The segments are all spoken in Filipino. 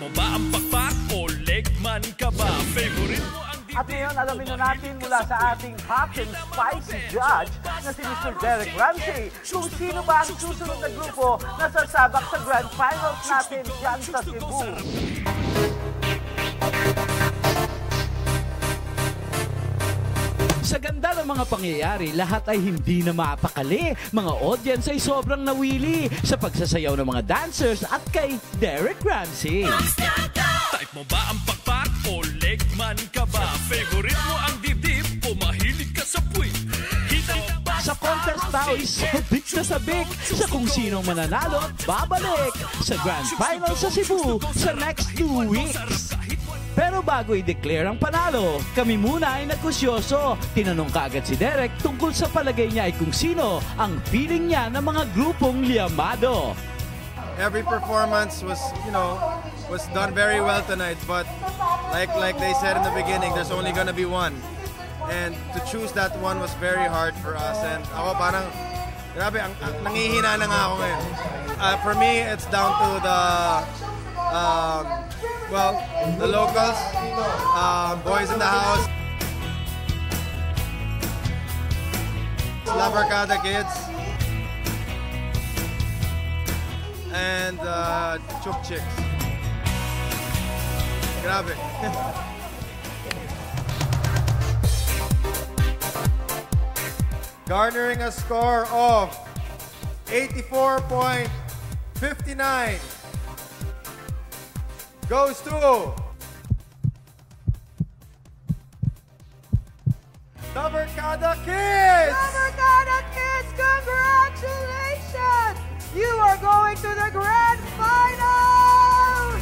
mo ba ang pakpak o legman ka ba? Favorite mo ang dibdib? At ngayon, alamin na natin mula sa ating hot and spicy judge na si Mr. Derek Ramsey kung sino ba ang susunod na grupo na sasabak sa Grand Finals natin dyan sa Cebu. Sa ganda ng mga pangyayari, lahat ay hindi na mapakali. Mga audience ay sobrang nawili sa pagsasayaw ng mga dancers at kay Derek Ramsey. Type mo ba ang pakpak o legman ka ba? Favorite mo ang dibdib o mahilig ka sa puwit? Sa contest tao ay sabik na sabik sa kung sinong mananalo at babalik sa Grand Final sa Cebu sa next 2 weeks. Pero bago i-declare ang panalo, kami muna ay nagkusyoso. Tinanong kaagad si Derek tungkol sa palagay niya ay kung sino ang feeling niya ng mga grupong liyamado. Every performance was done very well tonight, but like they said in the beginning, there's only gonna be one. And to choose that one was very hard for us. And ako parang, grabe, nangihina na nga ako ngayon. For me, it's down to the locals, boys in the house, La Barcada kids, and Chuk Chicks. Grabe. Garnering a score of 84.59 goes to the Barcada Kids! The Barcada Kids, congratulations! You are going to the Grand Final!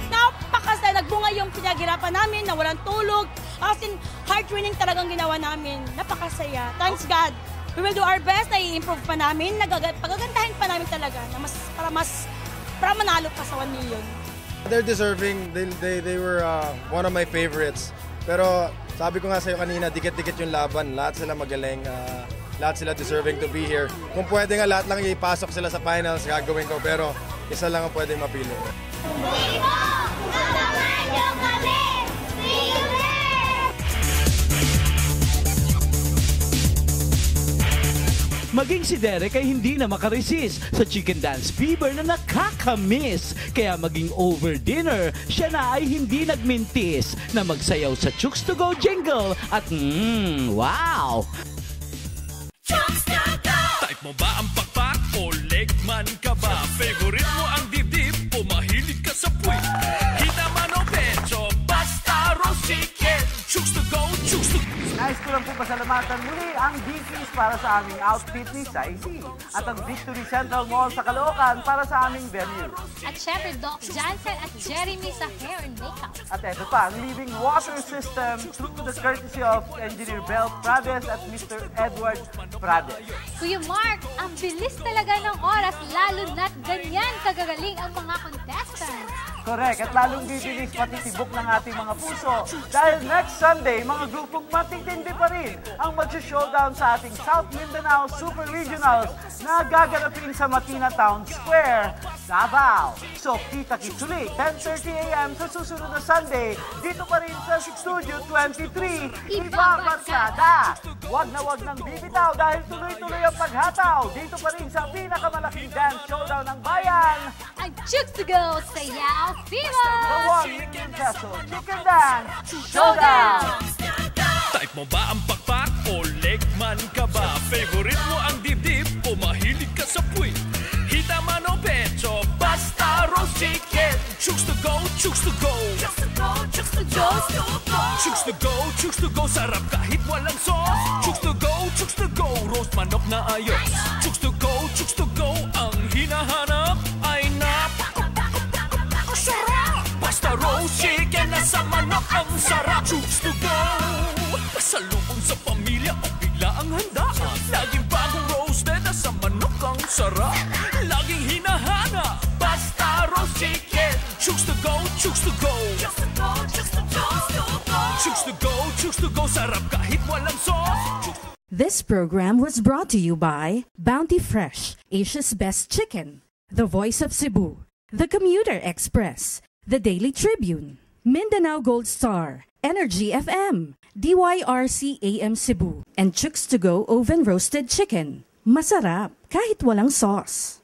Napakasaya, nagbunga yung pinaghirapan namin na walang tulog. As in, heart-winning talagang ginawa namin. Napakasaya. Thanks God. We will do our best na i-improve pa namin. Pagagandahin pa namin talaga na para manalo pa sa 1 million. They're deserving. They were one of my favorites. Pero sabi ko nga sa'yo kanina, dikit-dikit yung laban. Lahat sila magaling. Lahat sila deserving to be here. Kung pwede nga lahat lang ipasok sila sa finals, gagawin ko. Pero isa lang ang pwede mapili. Maging si Derek ay hindi na makaresist sa chicken dance fever na nakakamiss. Kaya maging over dinner, siya na ay hindi nagmintis na magsayaw sa Chooks to Go jingle at wow! Chooks to Go! Type mo ba ang pakpak o legman ka ba? Favorite mo ang dibdib o mahilig ka sa puwit? Hita man o pecho, basta roast chicken. Chooks to Go, Chooks to Go! Nais ko lang po pasalamatan muli ang DCs para sa aming outfit ni Saisi at ang Victory Central Mall sa Caloocan para sa aming venue. At syempre, Doc Jansen at Jeremy sa hair and makeup. At ito pa, ang living water system through the courtesy of Engineer Bel Prades at Mr. Edward Prades. Kuya Mark, ang bilis talaga ng oras, lalo na't ganyan kagagaling ang mga contestants. Correct, at lalong bibilis patitibok ng ating mga puso dahil next Sunday, mga grupong matitindi pa rin ang mag-showdown sa ating South Mindanao Super Regionals na gaganapin sa Matina Town Square, Davao. So, kita-kits ulit, 10:30 a.m. sa susunod na Sunday, dito pa rin sa Studio 23, Ibabarkada. Wag nang bibitaw dahil tuloy-tuloy ang paghataw dito pa rin sa pinakamalaking dance showdown ng bayan. Ang Chooks to Go sa Yao Fever! The 1 million peso chicken dance showdown! Type mo ba ang pakpak o legman ka ba? Favorite mo ang dibdib o mahilig ka sa puwit? Hita man o pecho, basta roast chicken. Chooks to Go, Chooks to Go. Chooks to Go, Chooks to Go. Chooks to Go, Chooks to Go. Sarap kahit walang sauce. Chooks to Go, Chooks to Go. Roast manok na ayos. Chooks to Go, Chooks to Go. Ang hinahanap ay napakasarap. Basta roast chicken na sa manok ang sarap. Chooks to Go. Pasalubong sa pamilya o bigla ang handaan. Laging bagong roasted na sa manok ang sarap. Laging hinahana, basta roast chicken. Chooks to Go, Chooks to Go. Chooks to Go, Chooks to Go. Chooks to Go, Chooks to Go. Sarap kahit walang sauce. This program was brought to you by Bounty Fresh, Asia's Best Chicken, The Voice of Cebu, The Commuter Express, The Daily Tribune, Mindanao Gold Star, Energy FM, DYRC AM Cebu, and Chooks To Go Oven Roasted Chicken. Masarap kahit walang sauce.